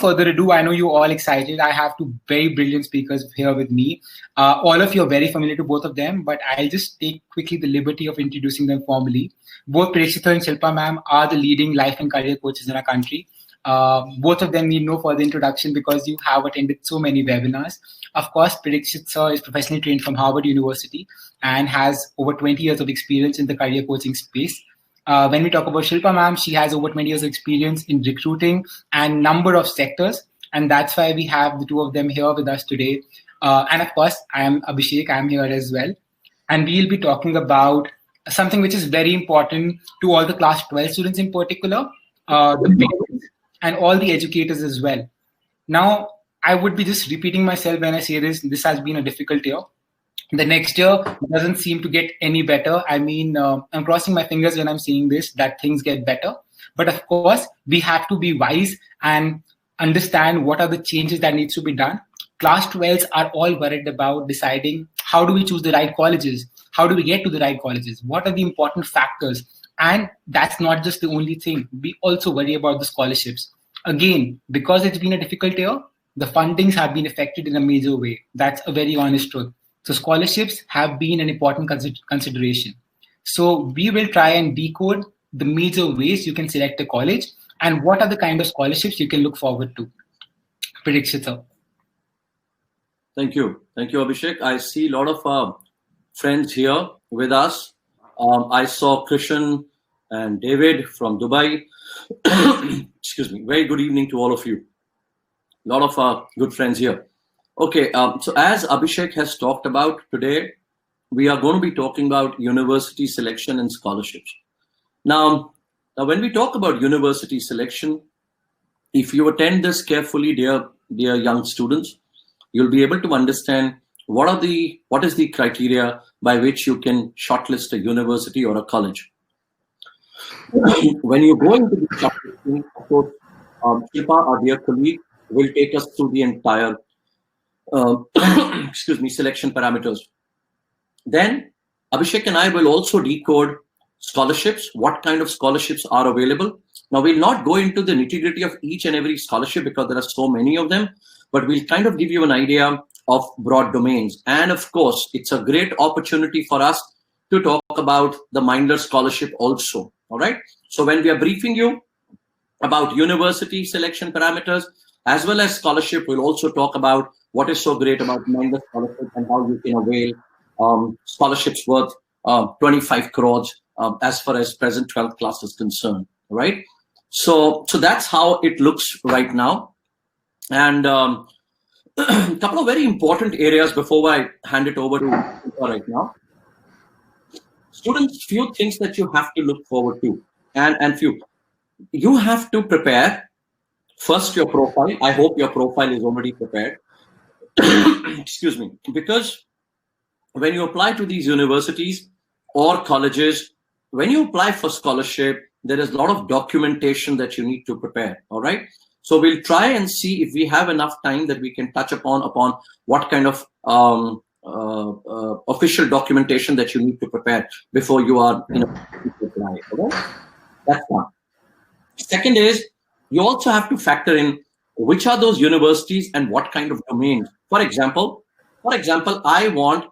further ado, I know you're all excited. I have two very brilliant speakers here with me. All of you are very familiar to both of them, but I'll just take quickly the liberty of introducing them formally. Both Prikshit and Shilpa ma'am are the leading life and career coaches in our country. Both of them need no further introduction because you have attended so many webinars. Of course, Prikshit sir is professionally trained from Harvard University and has over 20 years of experience in the career coaching space. When we talk about Shilpa ma'am, she has over 20 years of experience in recruiting and number of sectors. And that's why we have the two of them here with us today. And of course, I am Abhishek, I'm here as well. And we'll be talking about something which is very important to all the class 12 students in particular, the parents and all the educators as well. Now, I would be just repeating myself when I say this. This has been a difficult year. The next year doesn't seem to get any better. I mean, I'm crossing my fingers when I'm saying this, that things get better. But of course, we have to be wise and understand what are the changes that needs to be done. Class 12s are all worried about deciding how do we choose the right colleges? How do we get to the right colleges? What are the important factors? And that's not just the only thing. We also worry about the scholarships. Again, because it's been a difficult year, the fundings have been affected in a major way. That's a very honest truth. So scholarships have been an important consideration. So we will try and decode the major ways you can select a college and what are the kind of scholarships you can look forward to. Prikshit sir. Thank you. Thank you, Abhishek. I see a lot of friends here with us. I saw Krishan and David from Dubai. Excuse me. Very good evening to all of you. A lot of good friends here. Okay, so as Abhishek has talked about today, we are going to be talking about university selection and scholarships. Now when we talk about university selection, if you attend this carefully, dear young students, you'll be able to understand what is the criteria by which you can shortlist a university or a college. When you go into the shortlisting, of course, Shilpa, our dear colleague, will take us through the entire selection parameters. Then Abhishek and I will also decode scholarships, what kind of scholarships are available. Now, we'll not go into the nitty-gritty of each and every scholarship because there are so many of them, but we'll kind of give you an idea of broad domains. And of course, it's a great opportunity for us to talk about the Mindler scholarship also. All right. So when we are briefing you about university selection parameters as well as scholarship, we'll also talk about what is so great about Mindler scholarship and how you can avail scholarships worth 25 crores as far as present 12th class is concerned, right? So that's how it looks right now. And a couple of very important areas before I hand it over to right now. Students, few things that you have to look forward to, and few. You have to prepare first your profile. I hope your profile is already prepared. Excuse me, because when you apply to these universities or colleges, when you apply for scholarship, there is a lot of documentation that you need to prepare. All right. So we'll try and see if we have enough time that we can touch upon what kind of official documentation that you need to prepare before you are to apply. Okay? That's one. Second is you also have to factor in which are those universities and what kind of domains. For example, I want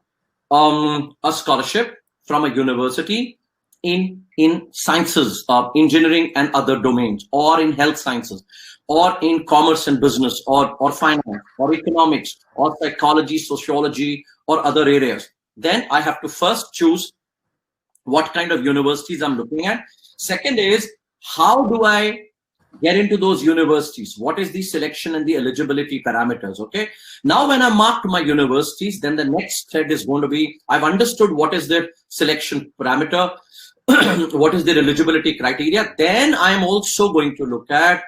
a scholarship from a university in sciences, engineering and other domains, or in health sciences, or in commerce and business, or finance, or economics, or psychology, sociology, or other areas. Then I have to first choose what kind of universities I'm looking at. Second is, how do I get into those universities? What is the selection and the eligibility parameters? Okay. Now, when I marked my universities, then the next thread is going to be, I've understood what is the selection parameter, what is the eligibility criteria. Then I'm also going to look at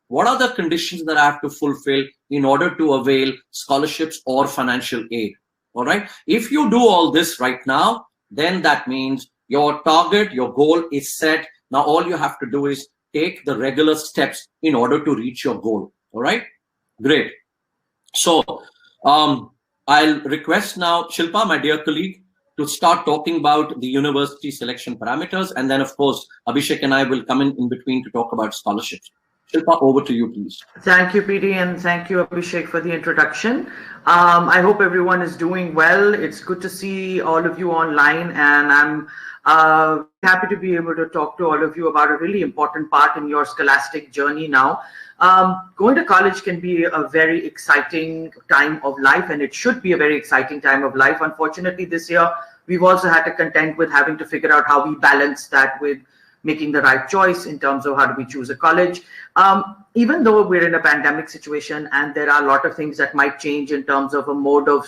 what are the conditions that I have to fulfill in order to avail scholarships or financial aid. All right. If you do all this right now, then that means your target, your goal is set. Now, all you have to do is take the regular steps in order to reach your goal. All right. Great. So I'll request now Shilpa, my dear colleague, to start talking about the university selection parameters. And then, of course, Abhishek and I will come in between to talk about scholarships. Shilpa, over to you, please. Thank you, PD, and thank you, Abhishek, for the introduction. I hope everyone is doing well. It's good to see all of you online, and I'm happy to be able to talk to all of you about a really important part in your scholastic journey now. Going to college can be a very exciting time of life, and it should be a very exciting time of life. Unfortunately, this year, we've also had to contend with having to figure out how we balance that with making the right choice in terms of how do we choose a college. Even though we're in a pandemic situation and there are a lot of things that might change in terms of a mode of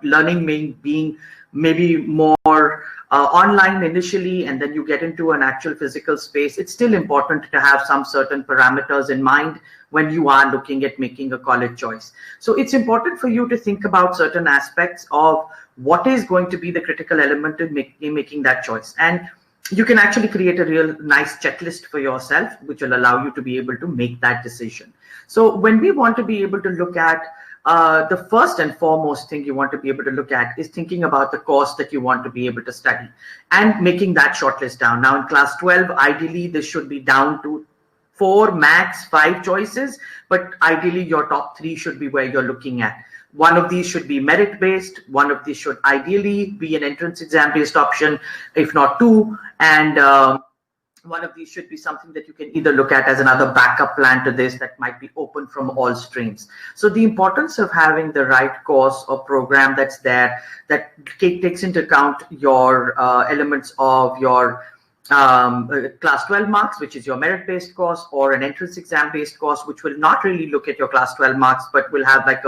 learning being maybe more online initially, and then you get into an actual physical space, it's still important to have some certain parameters in mind when you are looking at making a college choice. So it's important for you to think about certain aspects of what is going to be the critical element in making that choice. And you can actually create a real nice checklist for yourself, which will allow you to be able to make that decision. So when we want to be able to look at the first and foremost thing you want to be able to look at is thinking about the course that you want to be able to study and making that shortlist down. Now in class 12, ideally this should be down to 4, max 5 choices, but ideally your top 3 should be where you're looking at. One of these should be merit-based. One of these should ideally be an entrance exam-based option, if not 2. And one of these should be something that you can either look at as another backup plan to this that might be open from all streams. So the importance of having the right course or program that's there that takes into account your elements of your class 12 marks, which is your merit-based course, or an entrance exam-based course, which will not really look at your class 12 marks, but will have like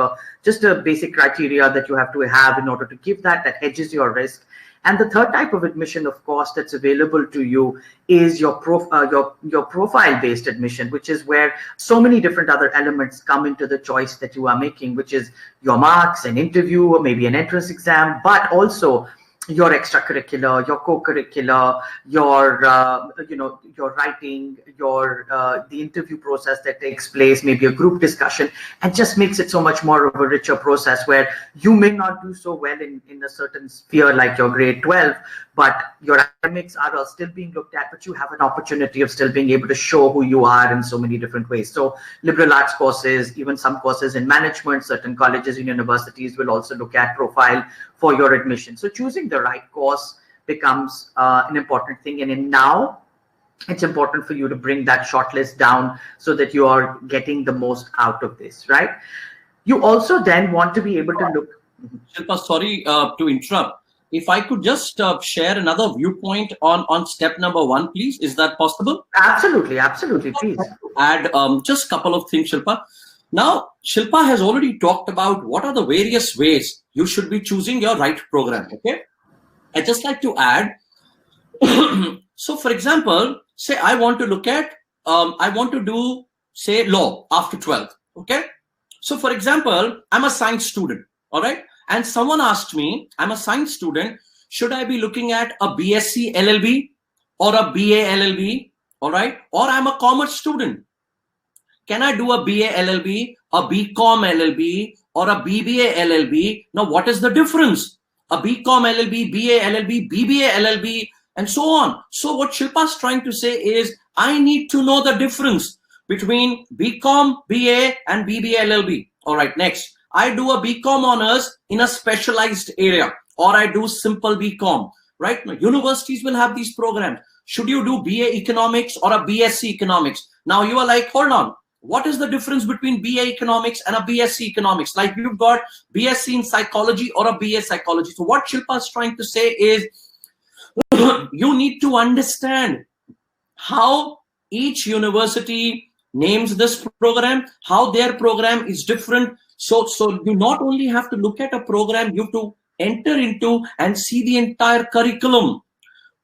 just a basic criteria that you have to have in order to give that hedges your risk. And the third type of admission, of course, that's available to you is your profile-based admission, which is where so many different other elements come into the choice that you are making, which is your marks, an interview, or maybe an entrance exam, but also your extracurricular, your co-curricular, your your writing, the interview process that takes place, maybe a group discussion, and just makes it so much more of a richer process where you may not do so well in a certain sphere like your grade 12, but your academics are still being looked at, but you have an opportunity of still being able to show who you are in so many different ways. So liberal arts courses, even some courses in management, certain colleges and universities will also look at profile for your admission. So choosing the right course becomes an important thing. And now it's important for you to bring that shortlist down so that you are getting the most out of this, right? You also then want to be able to look. Shilpa, sorry to interrupt. If I could just share another viewpoint on step number 1, please. Is that possible? Absolutely, absolutely, please. Add just a couple of things, Shilpa. Now, Shilpa has already talked about what are the various ways you should be choosing your right program, okay? I'd just like to add, so for example, say I want to look at, I want to do, say, law after 12th, okay? So for example, I'm a science student, all right? And someone asked me, I'm a science student, should I be looking at a BSc LLB or a BA LLB, all right? Or I'm a commerce student. Can I do a BA LLB, a BCom LLB, or a BBA LLB? Now, what is the difference? A BCom LLB, BA LLB, BBA LLB, and so on. So what Shilpa is trying to say is, I need to know the difference between BCom, BA, and BBA LLB. All right, next. I do a BCom honors in a specialized area, or I do simple BCom, right? Now, universities will have these programs. Should you do BA economics or a BSc economics? Now you are like, hold on. What is the difference between BA economics and a BSc economics? Like you've got BSc in psychology or a BA psychology. So what Shilpa is trying to say is you need to understand how each university names this program, how their program is different. So you not only have to look at a program, you have to enter into and see the entire curriculum.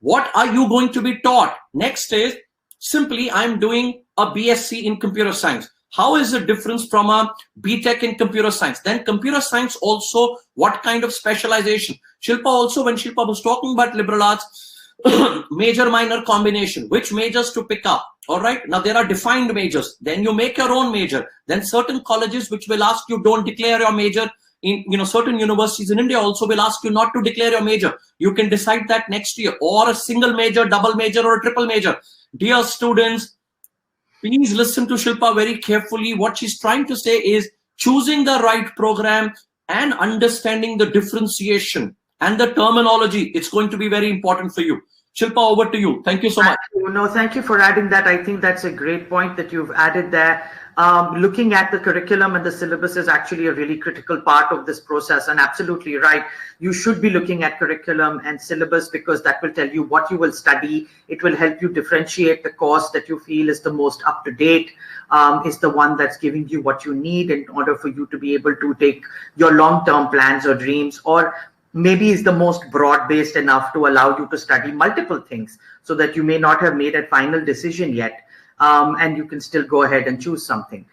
What are you going to be taught? Next is simply I'm doing a BSc in computer science. How is it different from a BTech in computer science? Then computer science also, what kind of specialization? Shilpa also, when Shilpa was talking about liberal arts, major minor combination, which majors to pick up? All right. Now there are defined majors. Then you make your own major. Then certain colleges which will ask you don't declare your major. In certain universities in India also will ask you not to declare your major. You can decide that next year, or a single major, double major, or a triple major. Dear students, please listen to Shilpa very carefully. What she's trying to say is choosing the right program and understanding the differentiation and the terminology. It's going to be very important for you. Shilpa, over to you. Thank you so much. No, thank you for adding that. I think that's a great point that you've added there. Looking at the curriculum and the syllabus is actually a really critical part of this process, and absolutely right. You should be looking at curriculum and syllabus because that will tell you what you will study. It will help you differentiate the course that you feel is the most up to date, is the one that's giving you what you need in order for you to be able to take your long-term plans or dreams, or maybe is the most broad-based enough to allow you to study multiple things so that you may not have made a final decision yet. And you can still go ahead and choose something.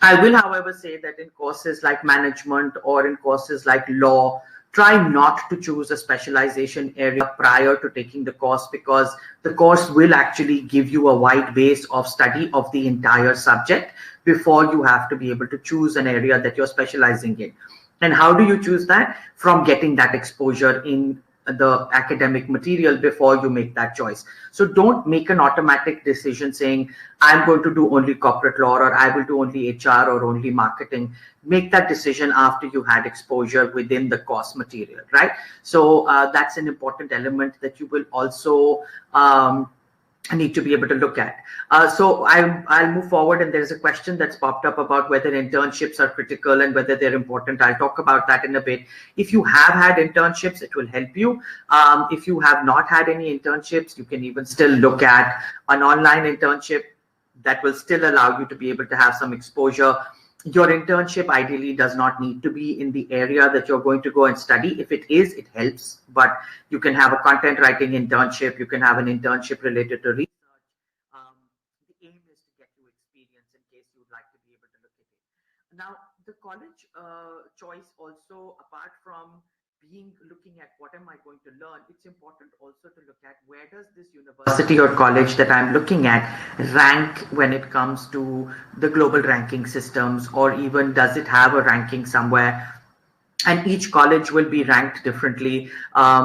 I will, however, say that in courses like management or in courses like law, try not to choose a specialization area prior to taking the course, because the course will actually give you a wide base of study of the entire subject before you have to be able to choose an area that you're specializing in. And how do you choose that? From getting that exposure in the academic material before you make that choice. So don't make an automatic decision saying, I'm going to do only corporate law, or I will do only HR or only marketing. Make that decision after you had exposure within the course material, right? So that's an important element that you will also need to be able to look at. So I'll move forward, and there's a question that's popped up about whether internships are critical and whether they're important. I'll talk about that in a bit. If you have had internships, it will help you. If you have not had any internships, you can even still look at an online internship that will still allow you to be able to have some exposure. Your internship ideally does not need to be in the area that you're going to go and study. If it is, it helps, but you can have a content writing internship. You can have an internship related to research. The aim is to get you experience in case you'd like to be able to look at it. Now, the college choice also, apart from looking at what am I going to learn, it's important also to look at where does this university or college that I'm looking at rank when it comes to the global ranking systems, or even does it have a ranking somewhere? And each college will be ranked differently.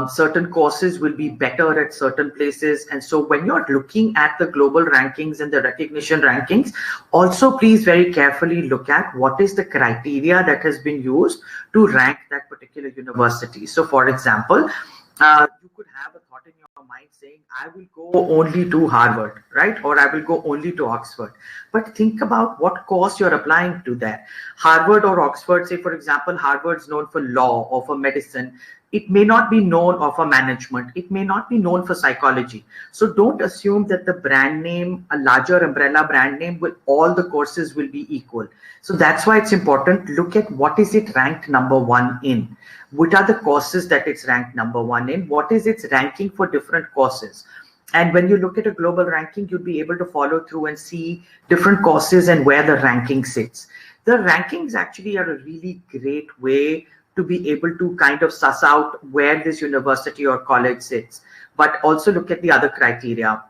Certain courses will be better at certain places. And so when you're looking at the global rankings and the recognition rankings, also please very carefully look at what is the criteria that has been used to rank that particular university. So for example, you could have a thought in your mind saying, I will go only to Harvard, right? Or I will go only to Oxford. But think about what course you're applying to there. Harvard or Oxford, say for example, Harvard's known for law or for medicine. It may not be known for management. It may not be known for psychology. So don't assume that the brand name, a larger umbrella brand name, all the courses will be equal. So that's why it's important to look at what is it ranked number one in. What are the courses that it's ranked number one in? What is its ranking for different courses? And when you look at a global ranking, you'll be able to follow through and see different courses and where the ranking sits. The rankings actually are a really great way to be able to kind of suss out where this university or college sits, but also look at the other criteria.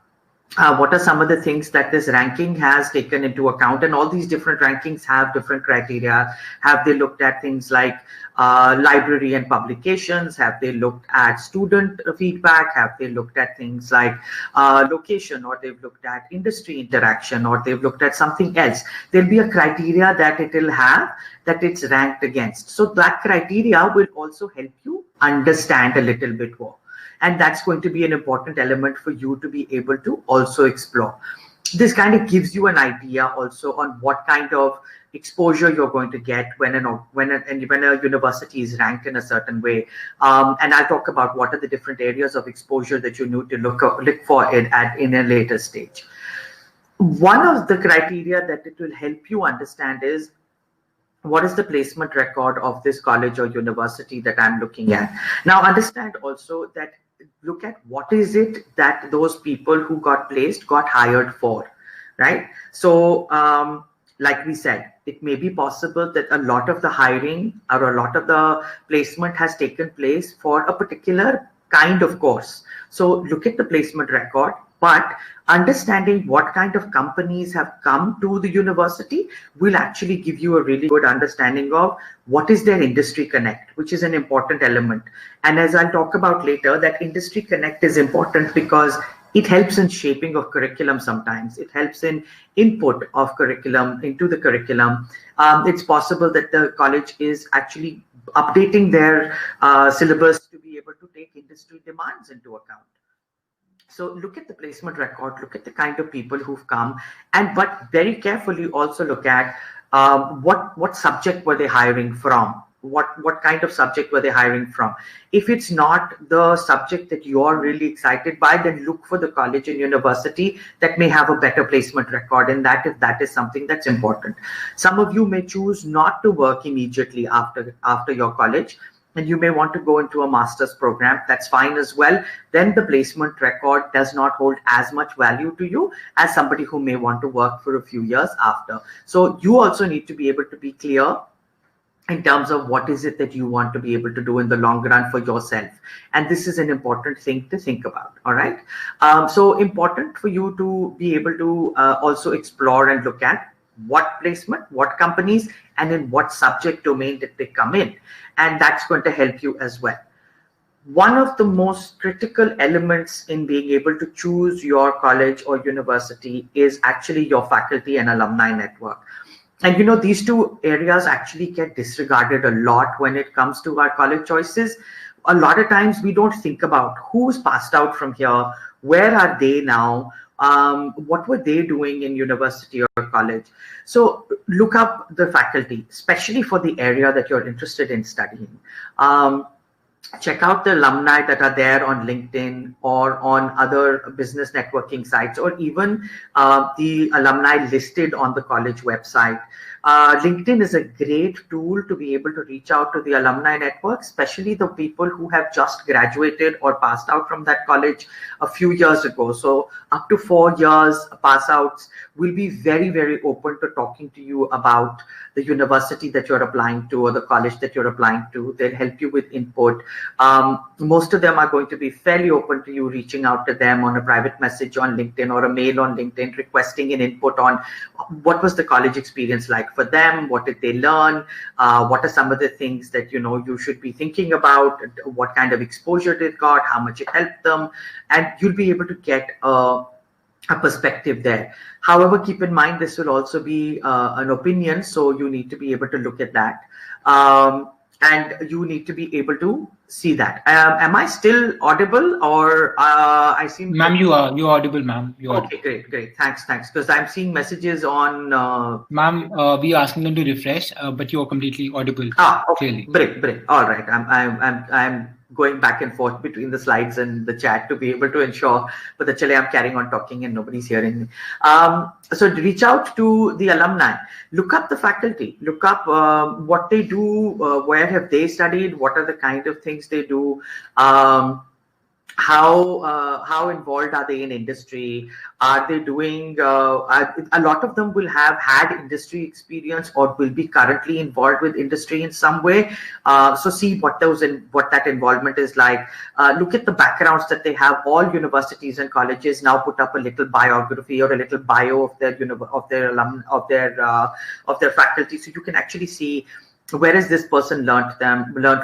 What are some of the things that this ranking has taken into account? And all these different rankings have different criteria. Have they looked at things like library and publications? Have they looked at student feedback? Have they looked at things like location, or they've looked at industry interaction, or they've looked at something else? There'll be a criteria that it will have that it's ranked against. So that criteria will also help you understand a little bit more. And that's going to be an important element for you to be able to also explore. This kind of gives you an idea also on what kind of exposure you're going to get when a university is ranked in a certain way. And I'll talk about what are the different areas of exposure that you need to look for in a later stage. One of the criteria that it will help you understand is, what is the placement record of this college or university that I'm looking at? Now, understand also that look at what is it that those people who got placed got hired for, right? So, like we said, it may be possible that a lot of the hiring or a lot of the placement has taken place for a particular kind of course. So look at the placement record, but understanding what kind of companies have come to the university will actually give you a really good understanding of what is their industry connect, which is an important element. And as I'll talk about later, that industry connect is important because It helps in shaping of curriculum sometimes. It helps in input of curriculum into the curriculum. It's possible that the college is actually updating their syllabus to be able to take industry demands into account. So look at the placement record, look at the kind of people who've come, but very carefully also look at what subject were they hiring from? What kind of subject were they hiring from? If it's not the subject that you're really excited by, then look for the college and university that may have a better placement record, and that if that is something that's important. Some of you may choose not to work immediately after your college, and you may want to go into a master's program. That's fine as well. Then the placement record does not hold as much value to you as somebody who may want to work for a few years after. So you also need to be able to be clear in terms of what is it that you want to be able to do in the long run for yourself. And this is an important thing to think about, all right? So important for you to be able to also explore and look at what placement, what companies, and in what subject domain did they come in. And that's going to help you as well. One of the most critical elements in being able to choose your college or university is actually your faculty and alumni network. And you know, these two areas actually get disregarded a lot when it comes to our college choices. A lot of times we don't think about who's passed out from here, where are they now, what were they doing in university or college. So look up the faculty, especially for the area that you're interested in studying. Check out the alumni that are there on LinkedIn or on other business networking sites, or even the alumni listed on the college website. LinkedIn is a great tool to be able to reach out to the alumni network, especially the people who have just graduated or passed out from that college a few years ago. So up to 4 years pass outs will be very, very open to talking to you about the university that you're applying to or the college that you're applying to. They'll help you with input. Most of them are going to be fairly open to you reaching out to them on a private message on LinkedIn or a mail on LinkedIn, requesting an input on what was the college experience like for them, what did they learn, what are some of the things that you should be thinking about, what kind of exposure they got, how much it helped them, and you'll be able to get a perspective there. However, keep in mind this will also be an opinion, so you need to be able to look at that. And you need to be able to see that. Am I still audible, or I seem? Ma'am, you're audible, ma'am. Okay, great. Thanks. Because I'm seeing messages on. Ma'am, we are asking them to refresh, but you are completely audible. Okay. Clearly. Great. All right. I'm going back and forth between the slides and the chat to be able to ensure, but actually I'm carrying on talking and nobody's hearing me. So reach out to the alumni, look up the faculty, look up what they do, where have they studied, what are the kind of things they do, how involved are they in industry? Are they doing? A lot of them will have had industry experience or will be currently involved with industry in some way. So see what that involvement is like. Look at the backgrounds that they have. All universities and colleges now put up a little biography or a little bio of their faculty, so you can actually see where has this person learned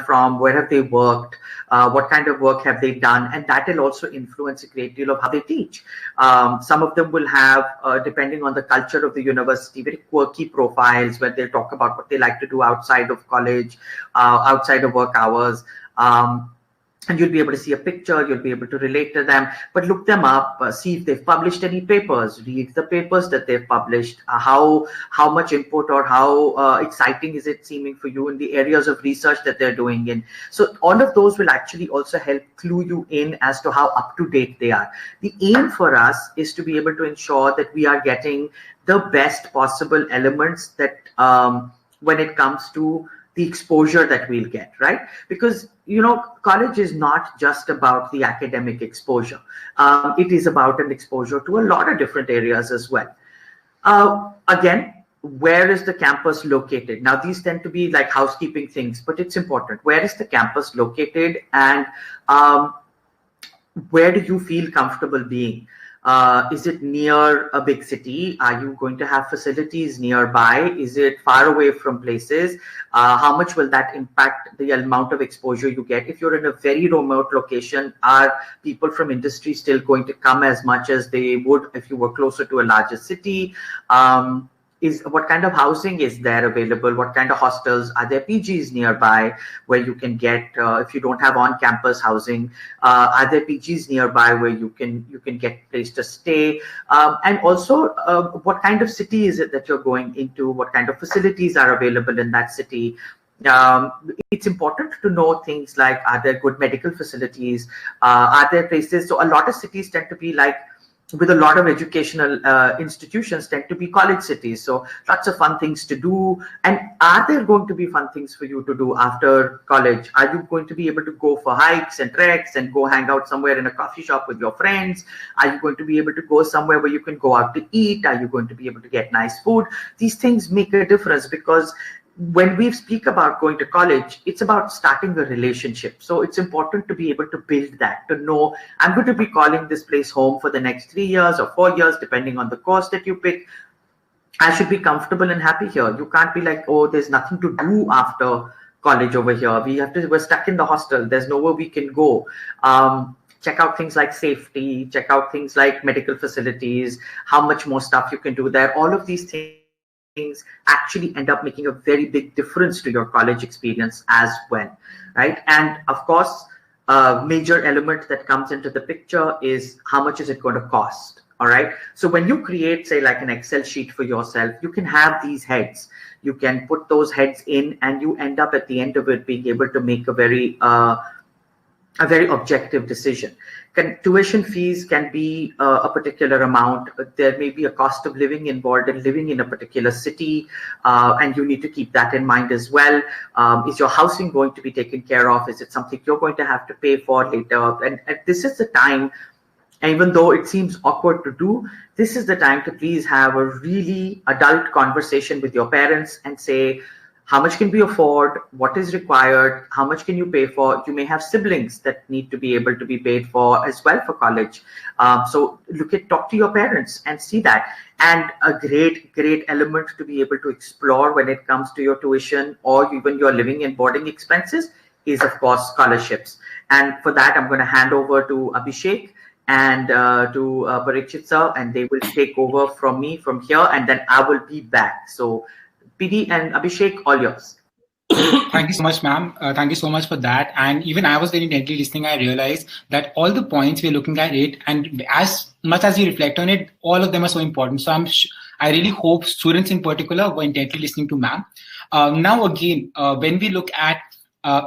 from, where have they worked, what kind of work have they done, and that will also influence a great deal of how they teach. Some of them will have, depending on the culture of the university, very quirky profiles where they'll talk about what they like to do outside of college, outside of work hours. And you'll be able to see a picture, you'll be able to relate to them, but look them up, see if they've published any papers, read the papers that they've published, how much input or how exciting is it seeming for you in the areas of research that they're doing in. So all of those will actually also help clue you in as to how up to date they are. The aim for us is to be able to ensure that we are getting the best possible elements that when it comes to the exposure that we'll get, right? Because, college is not just about the academic exposure. It is about an exposure to a lot of different areas as well. Again, where is the campus located? Now, these tend to be like housekeeping things, but it's important. Where is the campus located, and where do you feel comfortable being? Is it near a big city? Are you going to have facilities nearby? Is it far away from places? How much will that impact the amount of exposure you get? If you're in a very remote location, are people from industry still going to come as much as they would if you were closer to a larger city? Is what kind of housing is there available? What kind of hostels? Are there PGs nearby where you can get, if you don't have on-campus housing, are there PGs nearby where you can get place to stay? And also, what kind of city is it that you're going into? What kind of facilities are available in that city? It's important to know things like, are there good medical facilities? Are there places? So a lot of cities tend to be like, with a lot of educational institutions, tend to be college cities. So lots of fun things to do. And are there going to be fun things for you to do after college? Are you going to be able to go for hikes and treks and go hang out somewhere in a coffee shop with your friends? Are you going to be able to go somewhere where you can go out to eat? Are you going to be able to get nice food? These things make a difference, because when we speak about going to college, it's about starting a relationship. So it's important to be able to build that, to know I'm going to be calling this place home for the next 3 years or 4 years, depending on the course that you pick. I should be comfortable and happy here. You can't be like, oh, there's nothing to do after college over here. We're stuck in the hostel. There's nowhere we can go. Check out things like safety, check out things like medical facilities, how much more stuff you can do there. All of these things actually end up making a very big difference to your college experience as well, right? And of course, a major element that comes into the picture is how much is it going to cost, all right? So when you create, say, like an Excel sheet for yourself, you can have these heads. You can put those heads in, and you end up at the end of it being able to make a very objective decision. Tuition fees can be a particular amount. There may be a cost of living involved in living in a particular city, and you need to keep that in mind as well. Is your housing going to be taken care of? Is it something you're going to have to pay for later? And this is the time, even though it seems awkward to do, this is the time to please have a really adult conversation with your parents and say, how much can we afford? What is required? How much can you pay for? You may have siblings that need to be able to be paid for as well for college. So talk to your parents and see that. And a great element to be able to explore when it comes to your tuition or even your living and boarding expenses is, of course, scholarships. And for that, I'm going to hand over to Abhishek and to Prikshit sir, and they will take over from me from here, and then I will be back. So PD and Abhishek, all yours. Thank you so much, ma'am. Thank you so much for that. And even I was very intently listening. I realized that all the points we're looking at it, and as much as we reflect on it, all of them are so important. So I really hope students in particular were intently listening to ma'am. Now, again, when we look at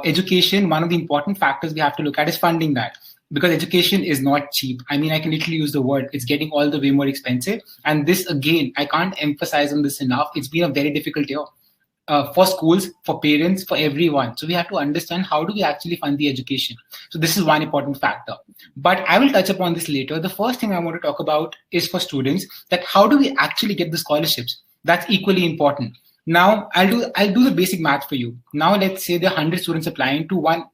education, one of the important factors we have to look at is funding that. Because education is not cheap. I mean, I can literally use the word. It's getting all the way more expensive. And this, again, I can't emphasize on this enough. It's been a very difficult year for schools, for parents, for everyone. So we have to understand, how do we actually fund the education? So this is one important factor. But I will touch upon this later. The first thing I want to talk about is for students, that how do we actually get the scholarships? That's equally important. Now, I'll do the basic math for you. Now, let's say there are 100 students applying to one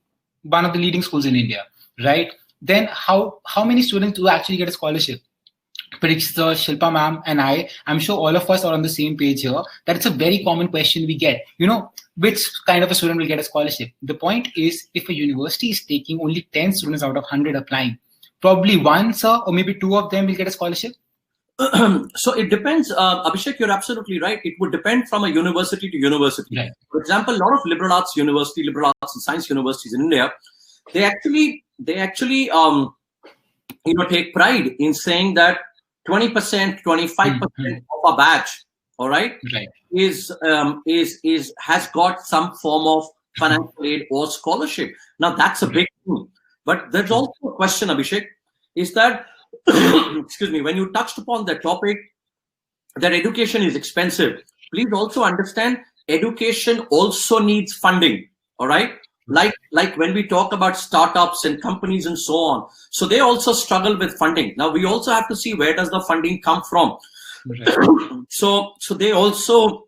of the leading schools in India, right? Then how many students do actually get a scholarship? Prikshit sir, Shilpa ma'am, and I'm sure all of us are on the same page here, that it's a very common question we get. Which kind of a student will get a scholarship? The point is, if a university is taking only 10 students out of 100 applying, probably one, sir, or maybe two of them will get a scholarship. So it depends. Abhishek, you're absolutely right. It would depend from a university to university. Right. For example, a lot of liberal arts and science universities in India, they actually take pride in saying that 20%, 25% of our batch, all right, has got some form of financial aid or scholarship. Now that's a big thing. But there's also a question, Abhishek, is that excuse me, when you touched upon the topic that education is expensive, please also understand education also needs funding. All right. Like when we talk about startups and companies and so on, so they also struggle with funding. Now we also have to see, where does the funding come from? Right. So they also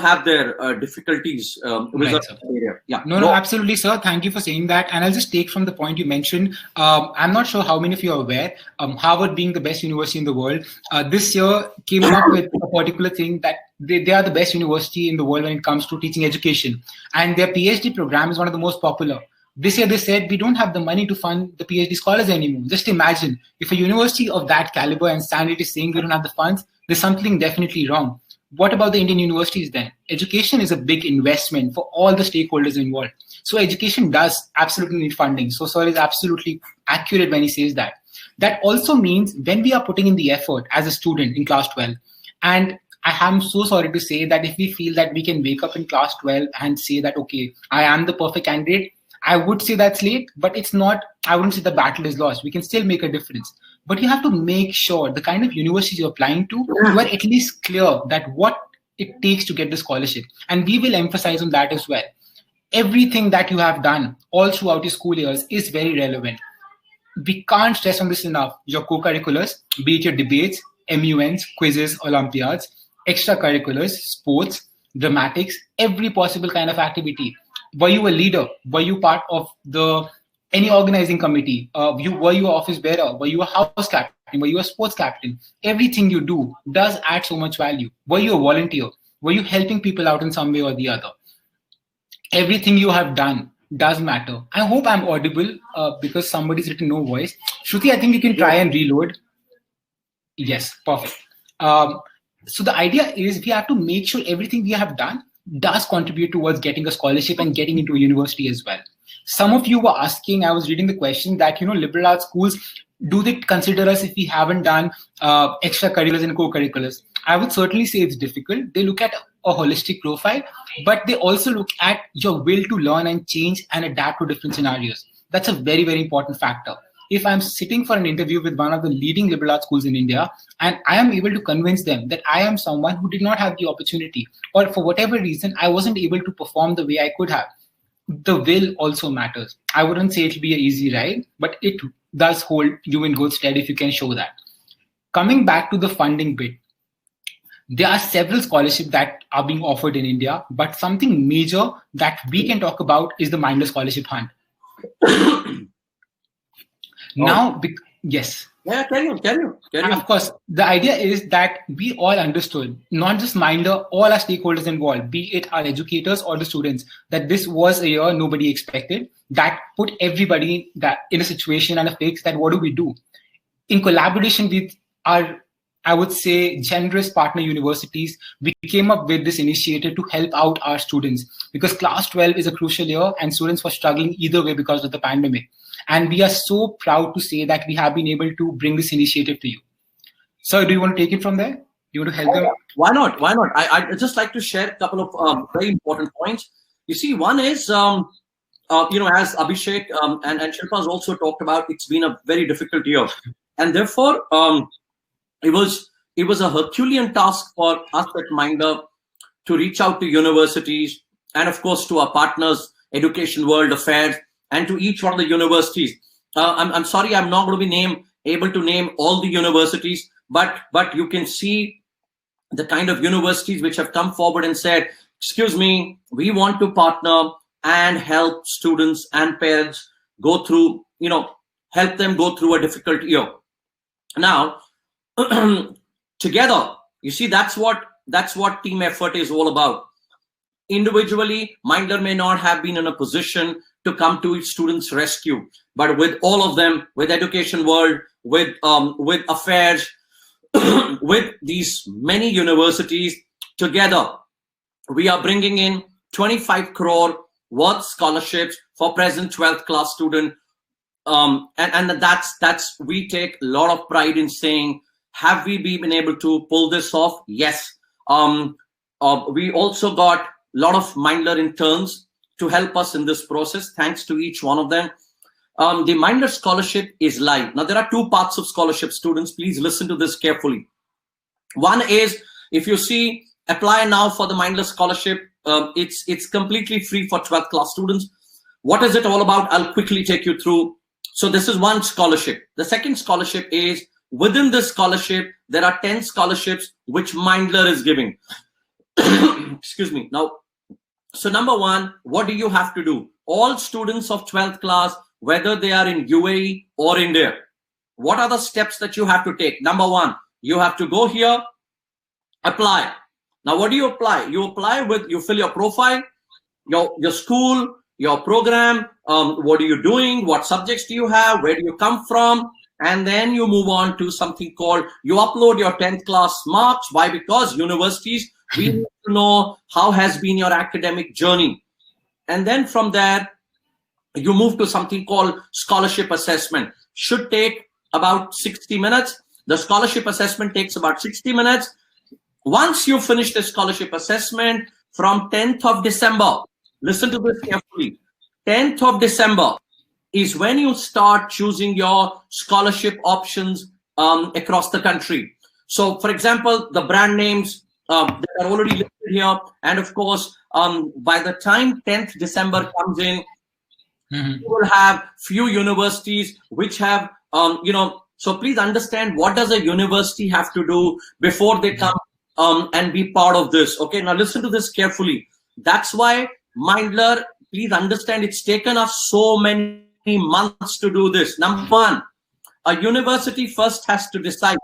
have their difficulties with Right, the sir. area. Yeah. No, absolutely, sir. Thank you for saying that. And I'll just take from the point you mentioned. I'm not sure how many of you are aware. Harvard being the best university in the world, this year came up with a particular thing that they are the best university in the world when it comes to teaching education. And their PhD program is one of the most popular. This year they said we don't have the money to fund the PhD scholars anymore. Just imagine if a university of that caliber and standard is saying we don't have the funds, there's something definitely wrong. What about the Indian universities then? Education is a big investment for all the stakeholders involved. So education does absolutely need funding. So sir is absolutely accurate when he says that. That also means when we are putting in the effort as a student in class 12, and I am so sorry to say that if we feel that we can wake up in class 12 and say that, okay, I am the perfect candidate, I would say that's late, but it's not, I wouldn't say the battle is lost. We can still make a difference. But you have to make sure the kind of universities you're applying to, you are at least clear that what it takes to get the scholarship. And we will emphasize on that as well. Everything that you have done all throughout your school years is very relevant. We can't stress on this enough. Your co-curriculars, be it your debates, MUNs, quizzes, Olympiads, extracurriculars, sports, dramatics, every possible kind of activity. Were you a leader? Were you part of any organizing committee? Were you an office bearer? Were you a house captain? Were you a sports captain? Everything you do does add so much value. Were you a volunteer? Were you helping people out in some way or the other? Everything you have done does matter. I hope I'm audible because somebody's written no voice. Shruti, I think you can try and reload. Yes, perfect. So the idea is we have to make sure everything we have done does contribute towards getting a scholarship and getting into a university as well. Some of you were asking, I was reading the question that, liberal arts schools, do they consider us if we haven't done extracurriculars and co-curriculars? I would certainly say it's difficult. They look at a holistic profile, but they also look at your will to learn and change and adapt to different scenarios. That's a very, very important factor. If I'm sitting for an interview with one of the leading liberal arts schools in India, and I am able to convince them that I am someone who did not have the opportunity, or for whatever reason, I wasn't able to perform the way I could have, the will also matters. I wouldn't say it'll be an easy ride, but it does hold you in good stead if you can show that. Coming back to the funding bit, there are several scholarships that are being offered in India, but something major that we can talk about is the Mindler Scholarship Hunt. Now, yes. Yeah, carry on. Of course, the idea is that we all understood, not just Mindler, all our stakeholders involved, be it our educators or the students, that this was a year nobody expected, that put everybody that in a situation and a fix that what do we do? In collaboration with our, I would say, generous partner universities, we came up with this initiative to help out our students because class 12 is a crucial year and students were struggling either way because of the pandemic. And we are so proud to say that we have been able to bring this initiative to you. Sir, do you want to take it from there? You want to help them? Why not? I'd just like to share a couple of very important points. You see, one is, as Abhishek and Shilpa has also talked about, it's been a very difficult year. And therefore, it was a Herculean task for us at Mindler to reach out to universities and, of course, to our partners, Education World Affairs, and to each one of the universities. I'm sorry, I'm not going to be able to name all the universities, but you can see the kind of universities which have come forward and said, excuse me, we want to partner and help students and parents go through, help them go through a difficult year. Now, together, you see, that's what team effort is all about. Individually, Mindler may not have been in a position to come to its students' rescue, but with all of them, with Education World, with Affairs, with these many universities, together, we are bringing in 25 crore worth scholarships for present 12th class student. And that's we take a lot of pride in saying, have we been able to pull this off? Yes. We also got a lot of Mindler interns to help us in this process. Thanks to each one of them. The Mindler scholarship is live. Now, there are two parts of scholarship, students. Please listen to this carefully. One is, if you see, apply now for the Mindler scholarship. It's completely free for 12th class students. What is it all about? I'll quickly take you through. So this is one scholarship. The second scholarship is, within this scholarship, there are 10 scholarships which Mindler is giving. excuse me. Now, so number one, what do you have to do? All students of 12th class, whether they are in UAE or India, what are the steps that you have to take? Number one, you have to go here, apply. Now, what do you apply? You apply with, you fill your profile, your school, your program, what are you doing, what subjects do you have, where do you come from, and then you move on to something called, you upload your 10th class marks. Why? Because universities, we need to know how has been your academic journey. And then from there, you move to something called scholarship assessment. Should take about 60 minutes. The scholarship assessment takes about 60 minutes. Once you finish the scholarship assessment, from 10th of December, listen to this carefully, 10th of December is when you start choosing your scholarship options across the country. So, for example, the brand names that are already listed here, and of course, by the time 10th December comes in, you will have few universities which have, so please understand, what does a university have to do before they come and be part of this? Okay, now listen to this carefully. That's why Mindler, please understand, it's taken us so many months to do this. Number one, a university first has to decide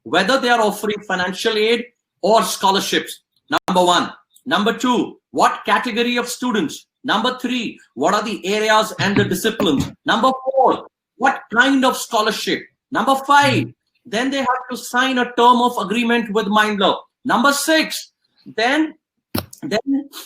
whether they are offering financial aid or scholarships. Number one. Number two, what category of students? Number three, what are the areas and the disciplines? Number four, what kind of scholarship? Number five, then they have to sign a term of agreement with Mindler. Number six, then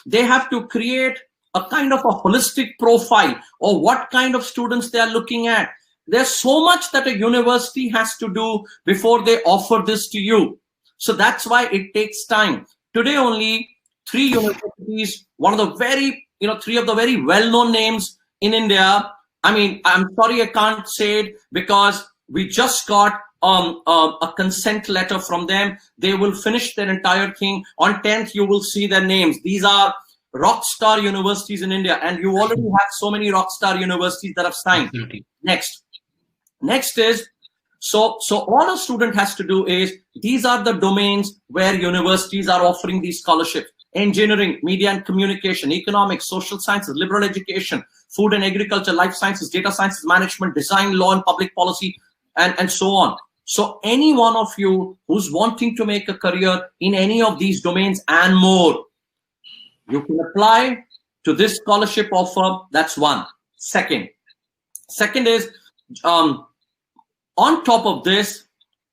they have to create a kind of a holistic profile or what kind of students they are looking at. There's so much that a university has to do before they offer this to you. So that's why it takes time. Today only 3 universities, one of the very, 3 of the very well-known names in India. I mean, I'm sorry I can't say it because we just got a consent letter from them. They will finish their entire thing. On 10th, you will see their names. These are rock star universities in India, and you already have so many rock star universities that have signed. Absolutely. Next is, so all a student has to do is, these are the domains where universities are offering these scholarships: engineering, media and communication, economics, social sciences, liberal education, food and agriculture, life sciences, data sciences, management, design, law and public policy, and so on. So any one of you who's wanting to make a career in any of these domains and more, you can apply to this scholarship offer. That's one. Second is, on top of this,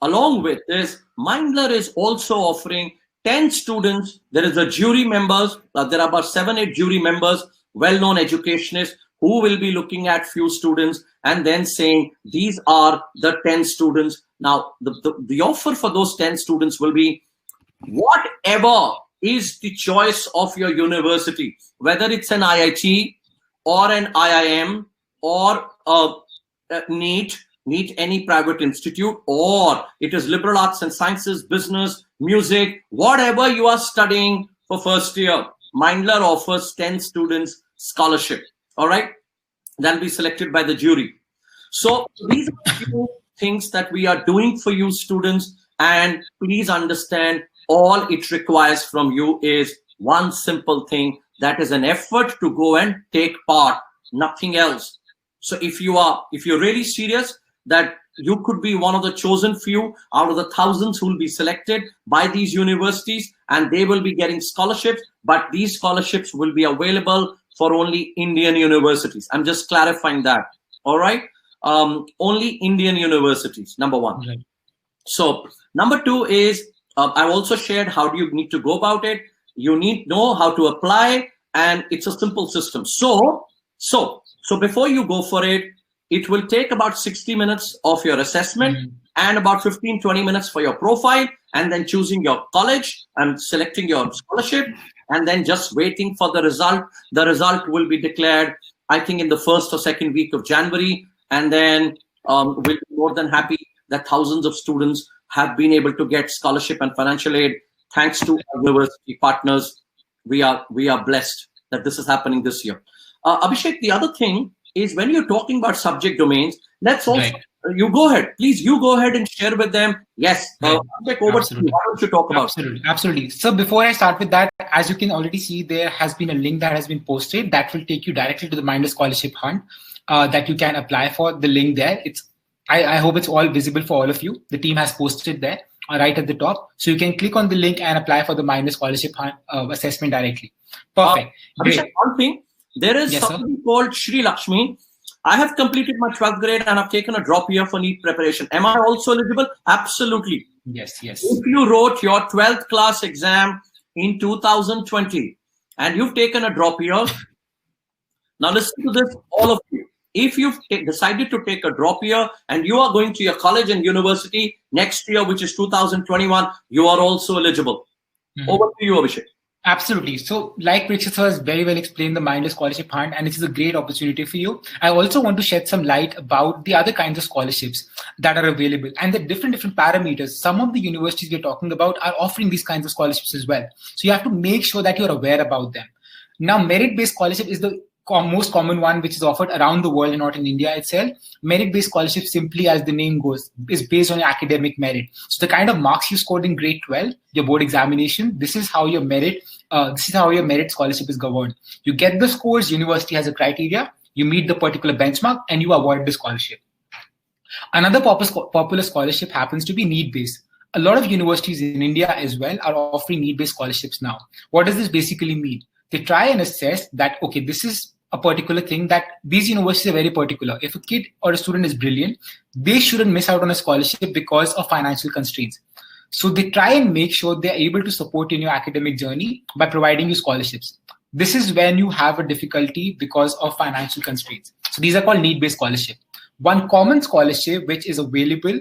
along with this, Mindler is also offering 10 students. There is a jury members. There are about 7-8 jury members, well-known educationists, who will be looking at few students and then saying, these are the 10 students. Now, the offer for those 10 students will be whatever is the choice of your university, whether it's an IIT or an IIM or NEET, any private institute, or it is liberal arts and sciences, business, music, whatever you are studying for first year, Mindler offers 10 students scholarship. All right, that'll be selected by the jury. So these are a few things that we are doing for you students, and please understand, all it requires from you is one simple thing, that is an effort to go and take part, nothing else. So if you're really serious that you could be one of the chosen few out of the thousands who will be selected by these universities, and they will be getting scholarships, but these scholarships will be available for only Indian universities. I'm just clarifying that. All right. Only Indian universities, number one. Right. So number two is, I've also shared how do you need to go about it. You need to know how to apply, and it's a simple system. So before you go for it, it will take about 60 minutes of your assessment and about 15-20 minutes for your profile, and then choosing your college and selecting your scholarship, and then just waiting for the result. The result will be declared, I think, in the 1st or 2nd week of January, and then we'll be more than happy that thousands of students have been able to get scholarship and financial aid thanks to our university partners. We are blessed that this is happening this year. Abhishek, the other thing is, when you're talking about subject domains, let's also You go ahead, please. You go ahead and share with them. Yes, Abhishek, over to you. Why don't you talk about? Absolutely. So before I start with that, as you can already see, there has been a link that has been posted that will take you directly to the Mindler Scholarship Hunt that you can apply for. The link there. I hope it's all visible for all of you. The team has posted there right at the top, so you can click on the link and apply for the Mindler Scholarship Hunt assessment directly. Perfect. Abhishek, one thing. There is something called Shri Lakshmi. I have completed my 12th grade and I've taken a drop year for NEET preparation. Am I also eligible? Absolutely. Yes. If you wrote your 12th class exam in 2020 and you've taken a drop year, now listen to this, all of you. If you've decided to take a drop year and you are going to your college and university next year, which is 2021, you are also eligible. Over to you, Abhishek. Absolutely. So like Prikshit has very well explained the Mindler Scholarship Hunt, and this is a great opportunity for you. I also want to shed some light about the other kinds of scholarships that are available and the different parameters. Some of the universities we're talking about are offering these kinds of scholarships as well. So you have to make sure that you're aware about them. Now, merit-based scholarship is the most common one, which is offered around the world and not in India itself. Merit-based scholarship, simply as the name goes, is based on your academic merit. So the kind of marks you scored in grade 12, your board examination, this is how your merit scholarship is governed. You get the scores, university has a criteria, you meet the particular benchmark, and you award the scholarship. Another popular scholarship happens to be need-based. A lot of universities in India as well are offering need-based scholarships now. What does this basically mean? They try and assess that, okay, this is a particular thing that these universities are very particular. If a kid or a student is brilliant, they shouldn't miss out on a scholarship because of financial constraints. So they try and make sure they're able to support in your academic journey by providing you scholarships. This is when you have a difficulty because of financial constraints. So these are called need-based scholarship. One common scholarship which is available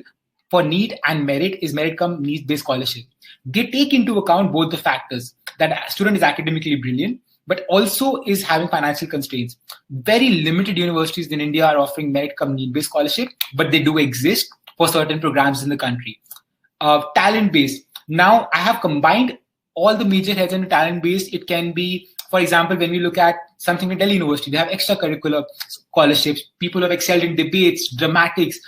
for need and merit is merit-cum needs-based scholarship. They take into account both the factors that a student is academically brilliant, but also is having financial constraints. Very limited universities in India are offering merit-cum need-based scholarship, but they do exist for certain programs in the country. Talent-based. Now, I have combined all the major heads into talent-based. It can be, for example, when we look at something in Delhi University, they have extracurricular scholarships. People have excelled in debates, dramatics,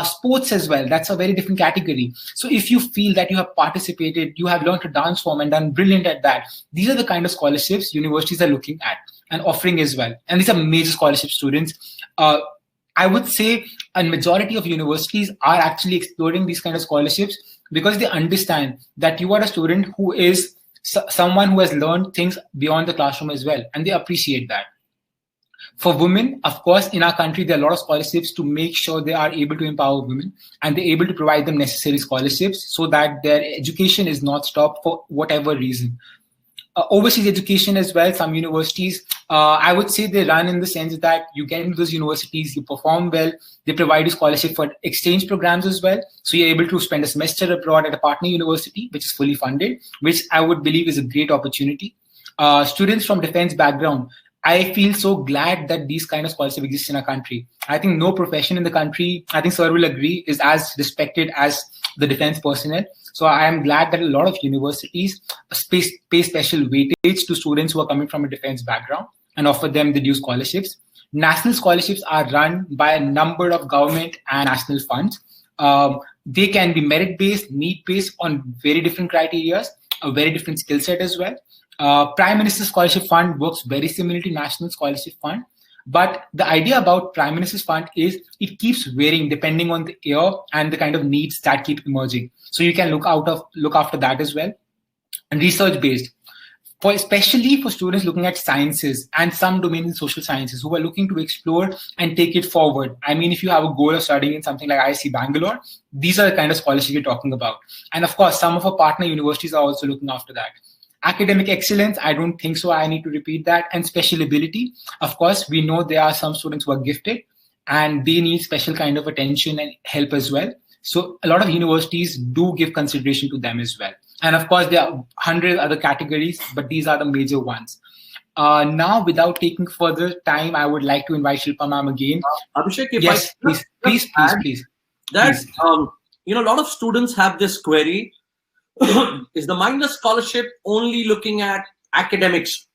sports as well. That's a very different category. So if you feel that you have participated, you have learned to dance form and done brilliant at that, these are the kind of scholarships universities are looking at and offering as well. And these are major scholarship students. I would say a majority of universities are actually exploring these kind of scholarships because they understand that you are a student who is someone who has learned things beyond the classroom as well, and they appreciate that. For women, of course, in our country, there are a lot of scholarships to make sure they are able to empower women and they're able to provide them necessary scholarships so that their education is not stopped for whatever reason. Overseas education as well, some universities, I would say they run in the sense that you get into those universities, you perform well, they provide you scholarship for exchange programs as well. So you're able to spend a semester abroad at a partner university, which is fully funded, which I would believe is a great opportunity. Students from defense background, I feel so glad that these kind of scholarships exist in our country. I think no profession in the country, I think Sir will agree, is as respected as the defense personnel. So I am glad that a lot of universities pay special weightage to students who are coming from a defense background and offer them the due scholarships. National scholarships are run by a number of government and national funds. They can be merit-based, need-based on very different criteria, a very different skill set as well. Prime Minister's Scholarship Fund works very similar to National Scholarship Fund. But the idea about Prime Minister's Fund is it keeps varying depending on the year and the kind of needs that keep emerging. So you can look after that as well. And research-based, especially for students looking at sciences and some domains in social sciences who are looking to explore and take it forward. I mean, if you have a goal of studying in something like IISc Bangalore, these are the kind of scholarships you're talking about. And of course, some of our partner universities are also looking after that. Academic excellence, I don't think so. I need to repeat that. And special ability, of course, we know there are some students who are gifted and they need special kind of attention and help as well. So a lot of universities do give consideration to them as well. And of course, there are 100 other categories, but these are the major ones. Now, without taking further time, I would like to invite Shilpa ma'am again. Abhishek, yes, please. That, a lot of students have this query. Is the Mindler scholarship only looking at academics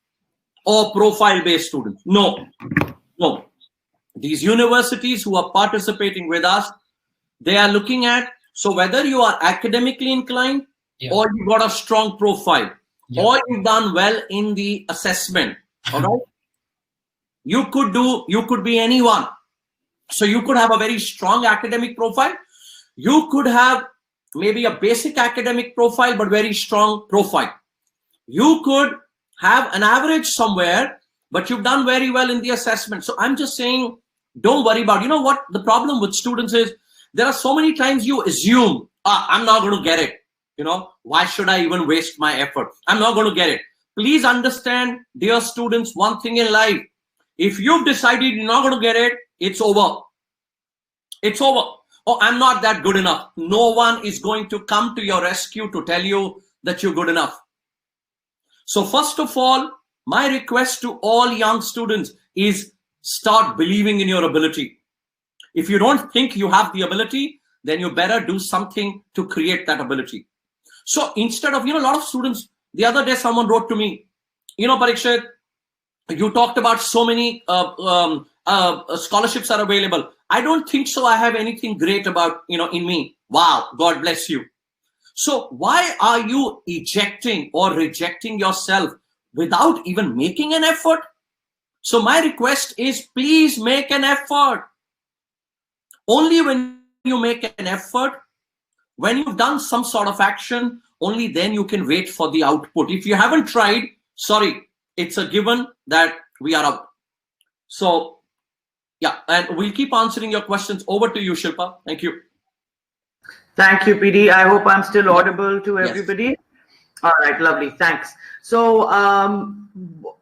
or profile-based students? No. These universities who are participating with us, They are looking at, so whether you are academically inclined, or you got a strong profile, or you've done well in the assessment, all right? You could be anyone. So you could have a very strong academic profile. You could have maybe a basic academic profile, but very strong profile. You could have an average somewhere, but you've done very well in the assessment. So I'm just saying, don't worry about, you know what the problem with students is, there are so many times you assume, I'm not going to get it. You know, why should I even waste my effort? I'm not going to get it. Please understand, dear students, one thing in life. If you've decided you're not going to get it, it's over. It's over. Oh, I'm not that good enough. No one is going to come to your rescue to tell you that you're good enough. So first of all, my request to all young students is start believing in your ability. If you don't think you have the ability, then you better do something to create that ability. So instead of, a lot of students, the other day someone wrote to me, Prikshit, you talked about so many scholarships are available. I don't think so. I have anything great about, in me. Wow, God bless you. So why are you ejecting or rejecting yourself without even making an effort? So my request is, please make an effort. Only when you make an effort, when you've done some sort of action, only then you can wait for the output. If you haven't tried, sorry, it's a given that we are out. So yeah, and we'll keep answering your questions. Over to you, Shilpa. Thank you. Thank you, PD. I hope I'm still audible to everybody. Yes. All right, lovely. Thanks. So,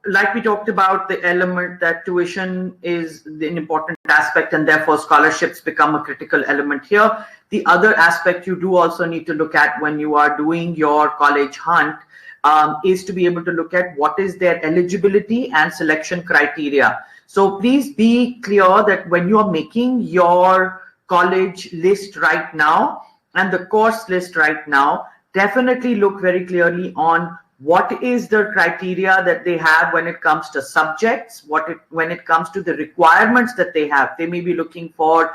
like we talked about, the element that tuition is an important aspect, and therefore scholarships become a critical element here. The other aspect you do also need to look at when you are doing your college hunt is to be able to look at what is their eligibility and selection criteria. So please be clear that when you are making your college list right now and the course list right now, definitely look very clearly on what is the criteria that they have when it comes to subjects, when it comes to the requirements that they have. They may be looking for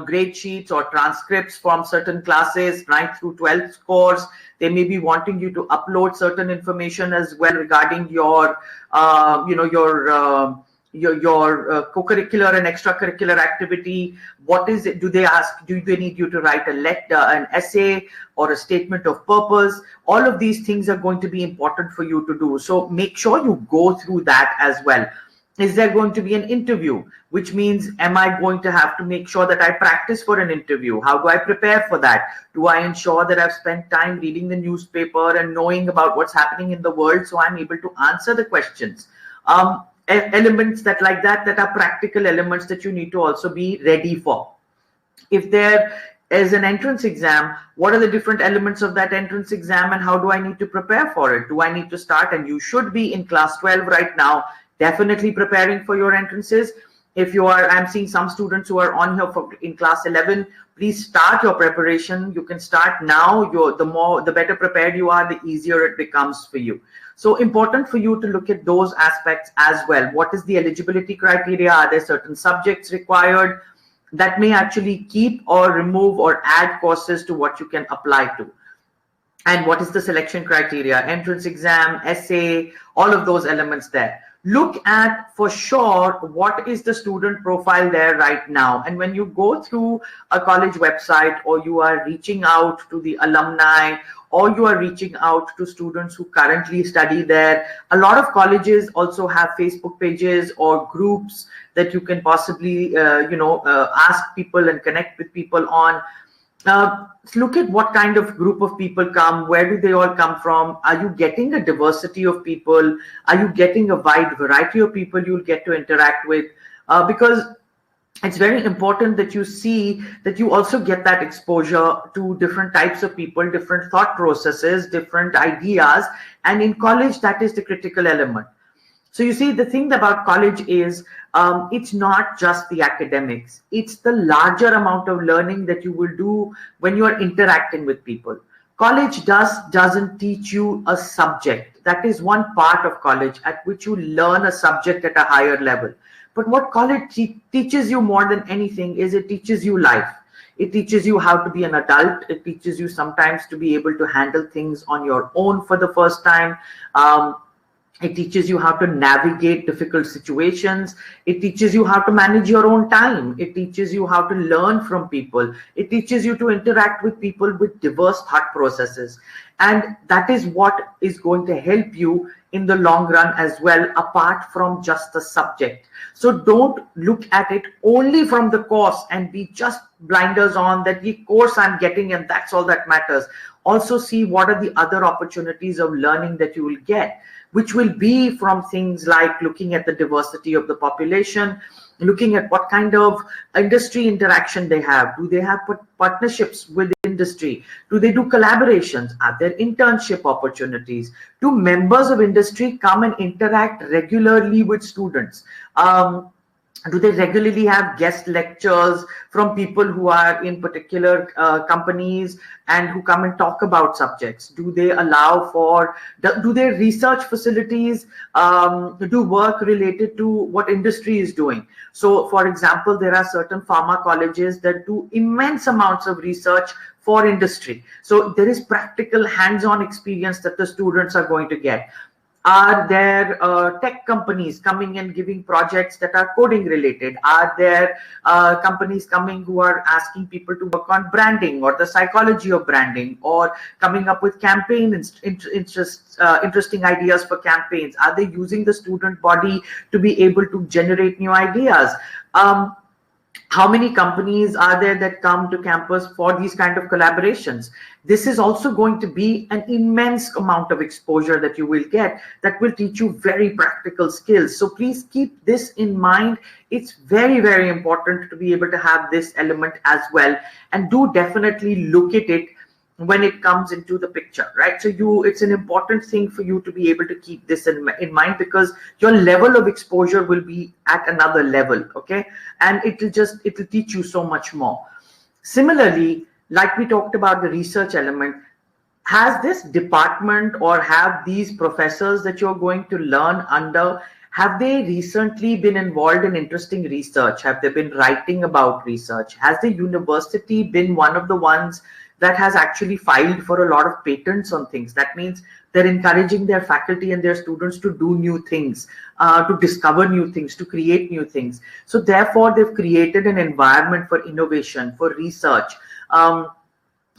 grade sheets or transcripts from certain classes, 9th through 12th scores. They may be wanting you to upload certain information as well regarding your co-curricular and extracurricular activity. What is it? Do they need you to write an essay or a statement of purpose? All of these things are going to be important for you to do. So make sure you go through that as well. Is there going to be an interview? Which means, am I going to have to make sure that I practice for an interview? How do I prepare for that? Do I ensure that I've spent time reading the newspaper and knowing about what's happening in the world so I'm able to answer the questions? Elements that are practical elements that you need to also be ready for. If there is an entrance exam, what are the different elements of that entrance exam and how do I need to prepare for it? Do I need to start? And you should be in class 12 right now, definitely preparing for your entrances. If you are, I'm seeing some students who are on here in class 11, please start your preparation. You can start now. The better prepared you are, the easier it becomes for you. So important for you to look at those aspects as well. What is the eligibility criteria? Are there certain subjects required that may actually keep or remove or add courses to what you can apply to? And what is the selection criteria? Entrance exam, essay, all of those elements there. Look at, for sure, what is the student profile there right now. And when you go through a college website, or you are reaching out to the alumni, or you are reaching out to students who currently study there, a lot of colleges also have Facebook pages or groups that you can possibly ask people and connect with people on. Look at what kind of group of people come. Where do they all come from? Are you getting a diversity of people? Are you getting a wide variety of people you'll get to interact with? Because it's very important that you see that you also get that exposure to different types of people, different thought processes, different ideas. And in college, that is the critical element. So you see, the thing about college is it's not just the academics. It's the larger amount of learning that you will do when you are interacting with people. College doesn't teach you a subject. That is one part of college at which you learn a subject at a higher level. But what college teaches you more than anything is it teaches you life. It teaches you how to be an adult. It teaches you sometimes to be able to handle things on your own for the first time. It teaches you how to navigate difficult situations. It teaches you how to manage your own time. It teaches you how to learn from people. It teaches you to interact with people with diverse thought processes. And that is what is going to help you in the long run as well, apart from just the subject. So don't look at it only from the course and be just blinders on that the course I'm getting and that's all that matters. Also see what are the other opportunities of learning that you will get, which will be from things like looking at the diversity of the population, looking at what kind of industry interaction they have. Do they have partnerships with industry? Do they do collaborations? Are there internship opportunities? Do members of industry come and interact regularly with students? Do they regularly have guest lectures from people who are in particular companies and who come and talk about subjects? Do they allow for, do their research facilities do work related to what industry is doing? So for example, there are certain pharma colleges that do immense amounts of research for industry. So there is practical hands-on experience that the students are going to get. Are there tech companies coming and giving projects that are coding related? Are there companies coming who are asking people to work on branding or the psychology of branding, or coming up with campaign interesting ideas for campaigns? Are they using the student body to be able to generate new ideas? How many companies are there that come to campus for these kind of collaborations? This is also going to be an immense amount of exposure that you will get that will teach you very practical skills. So please keep this in mind. It's very, very important to be able to have this element as well. And do definitely look at it when it comes into the picture, right? So it's an important thing for you to be able to keep this in mind, because your level of exposure will be at another level, okay? And it'll teach you so much more. Similarly, like we talked about the research element, has this department or have these professors that you're going to learn under, have they recently been involved in interesting research? Have they been writing about research? Has the university been one of the ones that has actually filed for a lot of patents on things? That means they're encouraging their faculty and their students to do new things, to discover new things, to create new things. So therefore, they've created an environment for innovation, for research.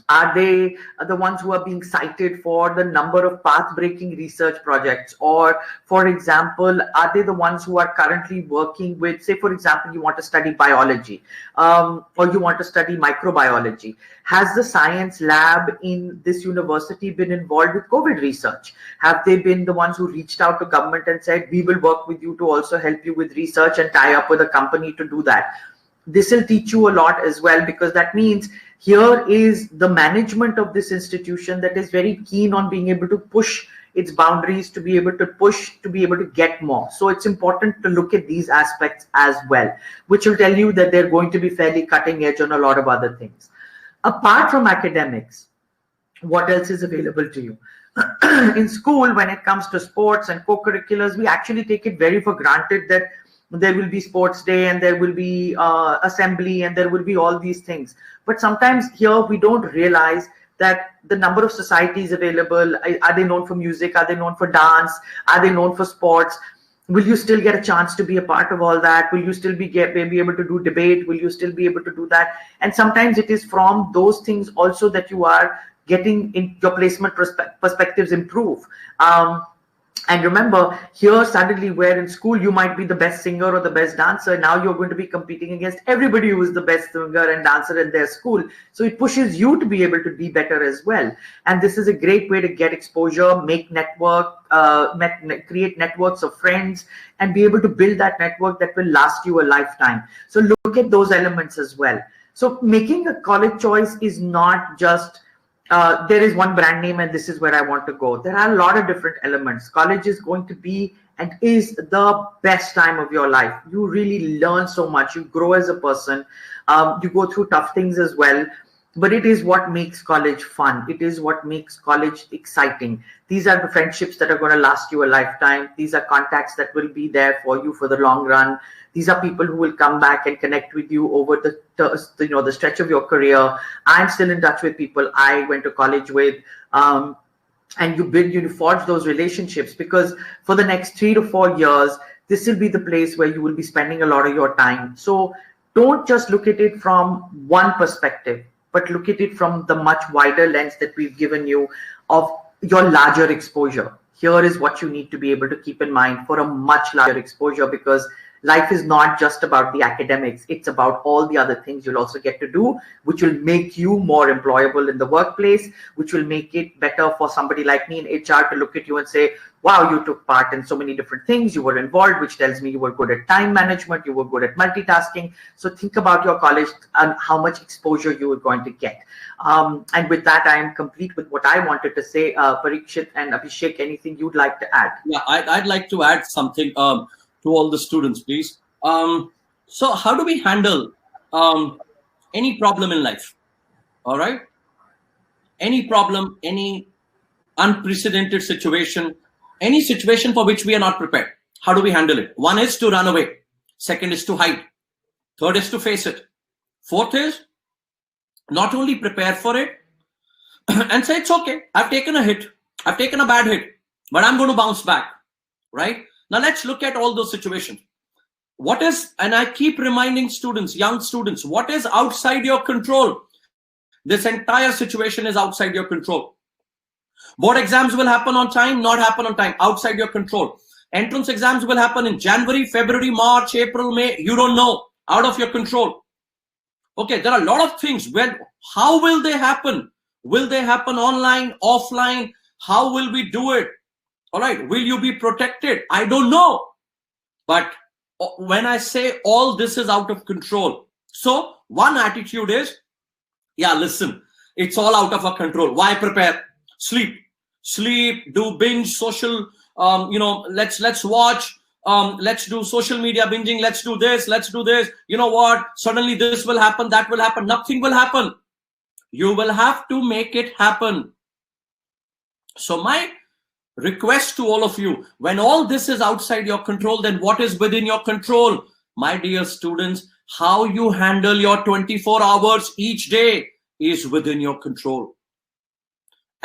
Are they the ones who are being cited for the number of path-breaking research projects? Or, for example, are they the ones who are currently working with, say, for example, you want to study biology, or you want to study microbiology. Has the science lab in this university been involved with COVID research? Have they been the ones who reached out to government and said, we will work with you to also help you with research and tie up with a company to do that? This will teach you a lot as well, because that means here is the management of this institution that is very keen on being able to push its boundaries, to be able to push, to be able to get more. So it's important to look at these aspects as well, which will tell you that they're going to be fairly cutting edge on a lot of other things. Apart from academics, what else is available to you? In school, when it comes to sports and co-curriculars, we actually take it very for granted that there will be sports day and there will be assembly and there will be all these things. But sometimes here we don't realize that the number of societies available, are they known for music? Are they known for dance? Are they known for sports? Will you still get a chance to be a part of all that? Will you still be able to do debate? Will you still be able to do that? And sometimes it is from those things also that you are getting in your placement perspectives improve. And remember, here suddenly where in school you might be the best singer or the best dancer, now you're going to be competing against everybody who is the best singer and dancer in their school. So it pushes you to be able to be better as well. And this is a great way to get exposure, make network, create networks of friends, and be able to build that network that will last you a lifetime. So look at those elements as well. So making a college choice is not just there is one brand name and this is where I want to go. There are a lot of different elements. College is going to be and is the best time of your life. You really learn so much. You grow as a person. You go through tough things as well. but it is what makes college fun. It is what makes college exciting. These are the friendships that are going to last you a lifetime. These are contacts that will be there for you for the long run. These are people who will come back and connect with you over the stretch of your career. I'm still in touch with people I went to college with. And you forge those relationships, because for the next 3 to 4 years, this will be the place where you will be spending a lot of your time. So don't just look at it from one perspective, but look at it from the much wider lens that we've given you of your larger exposure. Here is what you need to be able to keep in mind for a much larger exposure, because life is not just about the academics. It's about all the other things you'll also get to do, which will make you more employable in the workplace, which will make it better for somebody like me in HR to look at you and say, wow, you took part in so many different things, you were involved, which tells me you were good at time management, you were good at multitasking. So think about your college and how much exposure you are going to get. And with that, I am complete with what I wanted to say. Prikshit and Abhishek, anything you'd like to add? Yeah, I'd like to add something to all the students, please. So how do we handle any problem in life? All right. Any problem, any unprecedented situation, any situation for which we are not prepared. How do we handle it? One is to run away. Second is to hide. Third is to face it. Fourth is not only prepare for it and say, it's okay. I've taken a hit. I've taken a bad hit, but I'm going to bounce back. Right? Now let's look at all those situations. What is, and I keep reminding students, young students, what is outside your control? This entire situation is outside your control. Board exams will happen on time, not happen on time, outside your control. Entrance exams will happen in January, February, March, April, May. You don't know, out of your control. Okay, there are a lot of things. How will they happen? Will they happen online, offline? How will we do it? All right, will you be protected? I don't know. But when I say all this is out of control, so one attitude is, yeah, listen, it's all out of our control. Why prepare? Sleep, do binge social, let's watch, let's do social media binging, let's do this. You know what? Suddenly this will happen, that will happen. Nothing will happen. You will have to make it happen. So my request to all of you, when all this is outside your control, then what is within your control? My dear students, how you handle your 24 hours each day is within your control.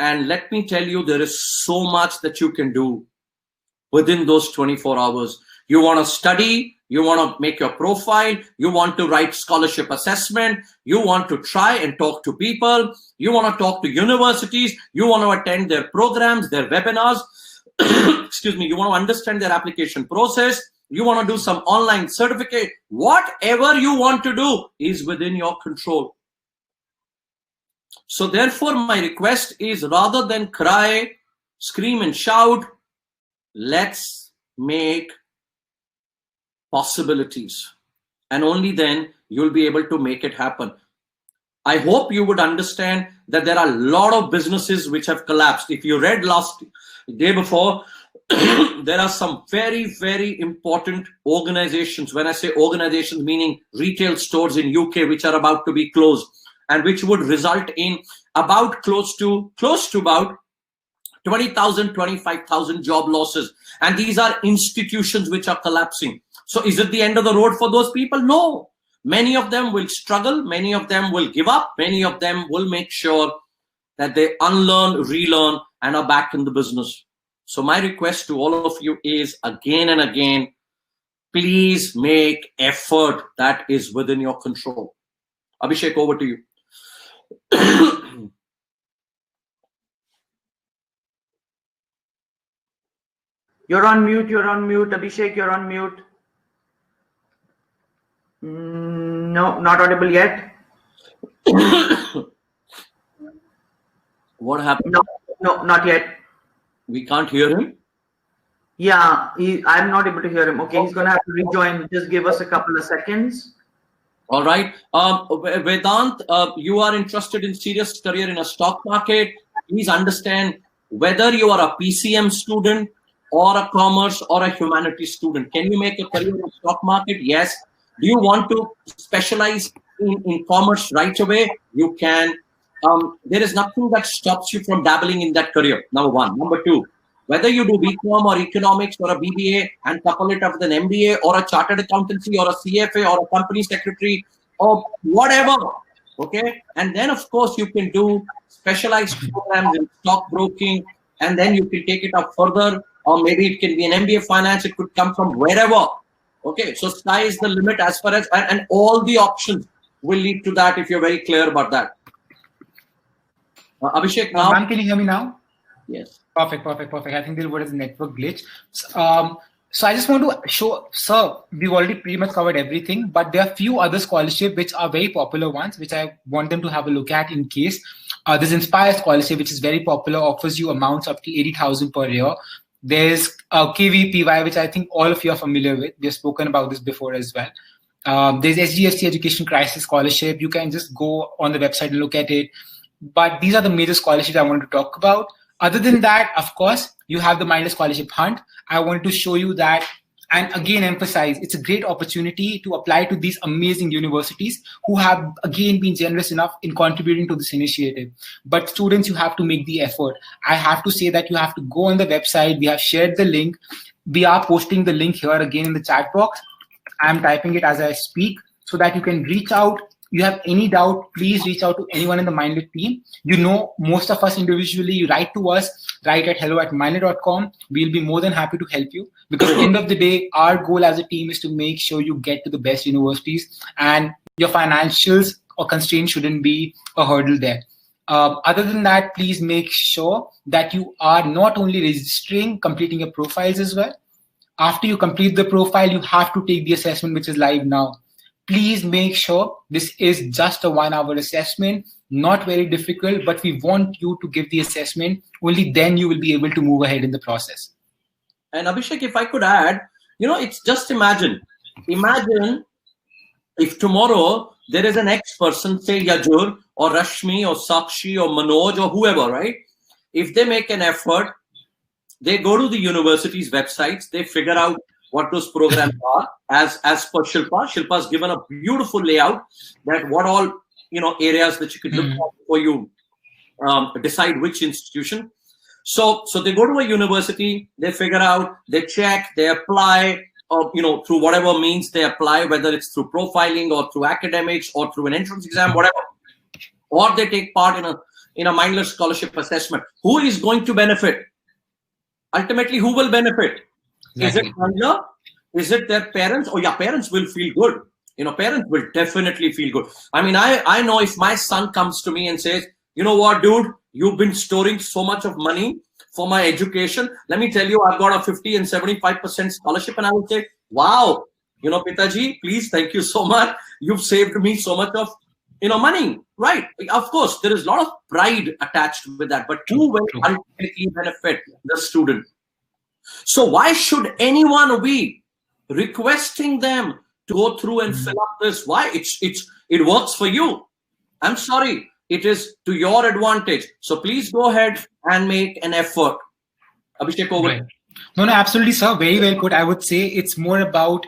And let me tell you, there is so much that you can do within those 24 hours. You want to study, you want to make your profile, you want to write scholarship assessment, you want to try and talk to people, you want to talk to universities, you want to attend their programs, their webinars, excuse me, you want to understand their application process, you want to do some online certificate, whatever you want to do is within your control. So therefore, my request is, rather than cry, scream and shout, let's make possibilities, and only then you'll be able to make it happen. I hope you would understand that there are a lot of businesses which have collapsed. If you read last day before, there are some very, very important organizations. When I say organizations, meaning retail stores in UK, which are about to be closed, and which would result in about close to about 20,000, 25,000 job losses. And these are institutions which are collapsing. So is it the end of the road for those people? No. Many of them will struggle. Many of them will give up. Many of them will make sure that they unlearn, relearn, and are back in the business. So my request to all of you is, again and again, please make effort that is within your control. Abhishek, over to you. You're on mute, Abhishek, you're on mute. No, not audible yet. What happened? No, not yet. We can't hear him? Yeah, I'm not able to hear him. Okay, he's going to have to rejoin. Just give us a couple of seconds. All right. Vedant, you are interested in serious career in a stock market. Please understand, whether you are a PCM student or a commerce or a humanities student, can you make a career in the stock market? Yes. Do you want to specialize in commerce right away, you can. There is nothing that stops you from dabbling in that career. Number one. Number two, whether you do BCom or economics or a BBA and couple it up with an MBA or a chartered accountancy or a CFA or a company secretary or whatever. Okay. And then, of course, you can do specialized programs in stockbroking, and then you can take it up further. Or maybe it can be an MBA finance. It could come from wherever. Okay. So sky is the limit as far as, and all the options will lead to that if you're very clear about that. Abhishek, now. Ma'am, can you hear me now? Yes. Perfect. I think there was a network glitch. So I just want to show, sir, we've already pretty much covered everything, but there are a few other scholarships which are very popular ones, which I want them to have a look at in case. There's Inspire Scholarship, which is very popular, offers you amounts up to 80,000 per year. There's KVPY, which I think all of you are familiar with. We've spoken about this before as well. There's SGFC Education Crisis Scholarship. You can just go on the website and look at it. But these are the major scholarships I wanted to talk about. Other than that, of course, you have the Mindler Scholarship Hunt. I wanted to show you that and again emphasize it's a great opportunity to apply to these amazing universities who have again been generous enough in contributing to this initiative. But students, you have to make the effort. I have to say that you have to go on the website. We have shared the link. We are posting the link here again in the chat box. I'm typing it as I speak so that you can reach out. You have any doubt, please reach out to anyone in the Mindler team. You know, most of us individually, you write to us, write at hello@mindler.com. We'll be more than happy to help you, because at the end of the day, our goal as a team is to make sure you get to the best universities, and your financials or constraints shouldn't be a hurdle there. Other than that, please make sure that you are not only registering, completing your profiles as well. After you complete the profile, you have to take the assessment, which is live now. Please make sure this is just a 1 hour assessment, not very difficult, but we want you to give the assessment. Only then you will be able to move ahead in the process. And Abhishek, if I could add, it's just imagine if tomorrow there is an ex-person, say Yajur or Rashmi or Sakshi or Manoj or whoever, right? If they make an effort, they go to the university's websites, they figure out what those programs are as per Shilpa. Shilpa's given a beautiful layout that what all areas that you could look at before you decide which institution. So they go to a university, they figure out, they check, they apply, or through whatever means they apply, whether it's through profiling or through academics or through an entrance exam, whatever, or they take part in a Mindler scholarship assessment. Who is going to benefit? Ultimately, who will benefit? Exactly. Is it Mindler? Is it their parents? Oh yeah, parents will feel good. Parents will definitely feel good. I mean, I know if my son comes to me and says, you know what, dude, you've been storing so much of money for my education. Let me tell you, I've got a 50 and 75% scholarship. And I would say, wow, Pitaji, please, thank you so much. You've saved me so much of, money, right? Of course, there is a lot of pride attached with that, but who will ultimately benefit? The student. So why should anyone be requesting them to go through and fill up this? Why? It works for you. I'm sorry. It is to your advantage. So please go ahead and make an effort. Abhishek, over. Right. No, absolutely, sir. Very well put. I would say it's more about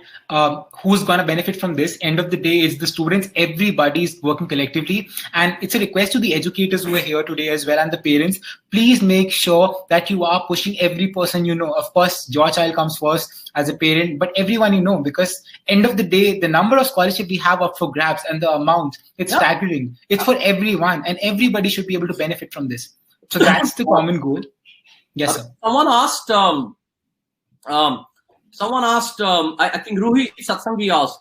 who's going to benefit from this. End of the day, it's the students. Everybody is working collectively. And it's a request to the educators who are here today as well and the parents. Please make sure that you are pushing every person you know. Of course, your child comes first as a parent, but everyone because end of the day, the number of scholarships we have up for grabs and the amount, it's staggering. It's for everyone, and everybody should be able to benefit from this. So that's the common goal. Yes, sir. Someone asked, I think Ruhi Satsangi asked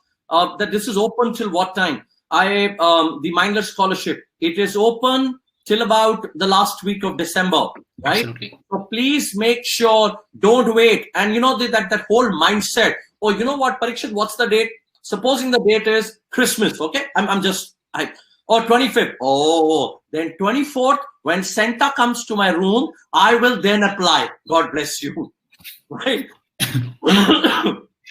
that this is open till what time? The Mindler scholarship, it is open till about the last week of December, right? Absolutely. So please make sure, don't wait. And that whole mindset, oh, you know what, Prikshit, what's the date? Supposing the date is Christmas, okay? Or 25th. Oh, then 24th, when Santa comes to my room, I will then apply. God bless you. Right?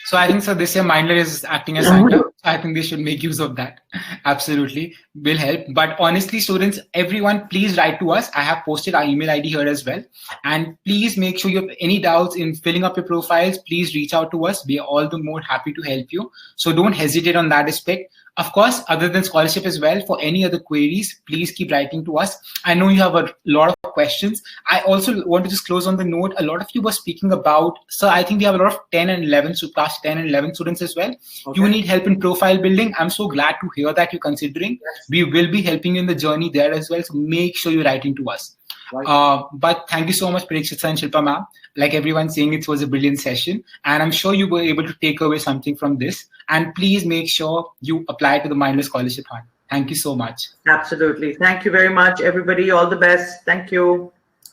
So I think, this year Mindler is acting as Santa. I think they should make use of that. Absolutely will help. But honestly, students, everyone, please write to us. I have posted our email ID here as well. And please make sure you have any doubts in filling up your profiles. Please reach out to us. We are all the more happy to help you. So don't hesitate on that aspect. Of course, other than scholarship as well, for any other queries, please keep writing to us. I know you have a lot of questions. I also want to just close on the note. A lot of you were speaking about, so I think we have a lot of 10 and 11, so class 10 and 11 students as well. Okay. You need help in profile building. I'm so glad to hear that you're considering. We will be helping you in the journey there as well. So make sure you're writing to us. Right. But thank you so much, Prikshit and Shilpa ma'am. Like everyone's saying, it was a brilliant session. And I'm sure you were able to take away something from this. And please make sure you apply to the Mindler Scholarship Fund. Thank you so much. Absolutely. Thank you very much, everybody. All the best. Thank you.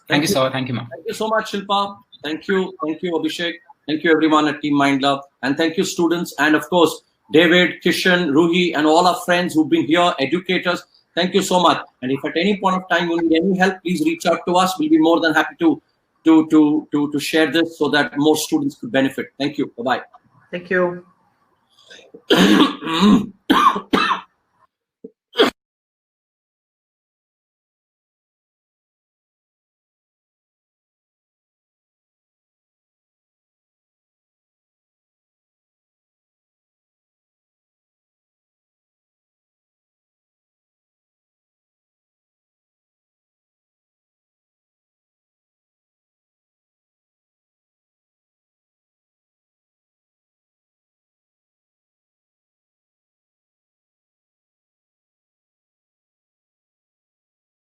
Thank you, sir. Thank you, ma'am. Thank you so much, Shilpa. Thank you. Thank you, Abhishek. Thank you, everyone at Team Mindler. And thank you, students. And of course, David, Kishan, Ruhi, and all our friends who've been here, educators. Thank you so much. And if at any point of time you need any help, please reach out to us. We'll be more than happy to share this so that more students could benefit. Thank you. Bye-bye. Thank you.